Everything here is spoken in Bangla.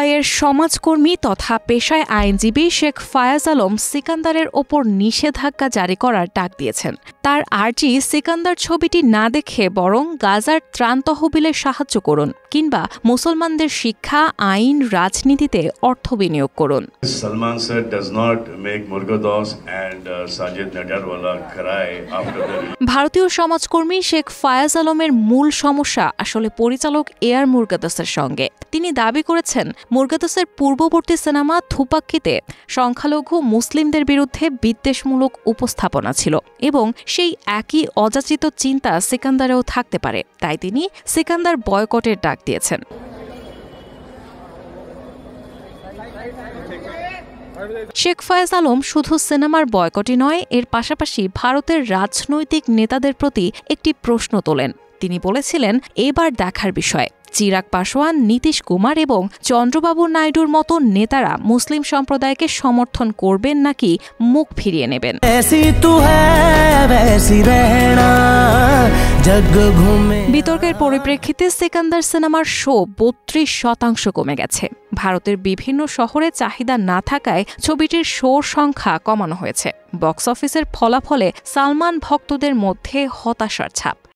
দুবাইয়ের সমাজকর্মী তথা পেশায় আইনজীবী শেখ ফায়াজ আলম সিকান্দারের ওপর নিষেধাজ্ঞা জারি করার ডাক দিয়েছেন। তার আর্জি, সিকান্দার ছবিটি না দেখে বরং গাজার ত্রাণ তহবিলে সাহায্য করুন কিংবা মুসলমানদের শিক্ষা, আইন, রাজনীতিতে অর্থ বিনিয়োগ করুন। Salman sir does not make Murgados and Sajid Nagarwala cry after the... ভারতীয় সমাজকর্মী শেখ ফায়াজ আলমের মূল সমস্যা আসলে পরিচালক এয়ার মুরগাদাসের সঙ্গে। তিনি দাবি করেছেন, মুরগাদাসের পূর্ববর্তী সিনেমা থুপাক্কিতে সংখ্যালঘু মুসলিমদের বিরুদ্ধে বিদ্বেষমূলক উপস্থাপনা ছিল এবং সেই একই অযাচিত চিন্তা সিকান্দারেও থাকতে পারে। তাই তিনি সিকান্দার বয়কটের ডাক দিয়েছেন। শেখ ফায়াজ আলম শুধু সিনেমার বয়কটই নয়, এর পাশাপাশি ভারতের রাজনৈতিক নেতাদের প্রতি একটি প্রশ্ন তোলেন। তিনি বলেছিলেন, এবার দেখার বিষয় চিরাগ পাসওয়ান, নীতিশ কুমার এবং চন্দ্রবাবু নাইডুর মতো নেতারা মুসলিম সম্প্রদায়কে সমর্থন করবেন নাকি মুখ ফিরিয়ে নেবেন। বিতর্কের পরিপ্রেক্ষিতে সিকান্দার সিনেমার শো ৩২% কমে গেছে। ভারতের বিভিন্ন শহরে চাহিদা না থাকায় ছবিটির শোর সংখ্যা কমানো হয়েছে। বক্স অফিসের ফলাফলে সালমান ভক্তদের মধ্যে হতাশার ছাপ।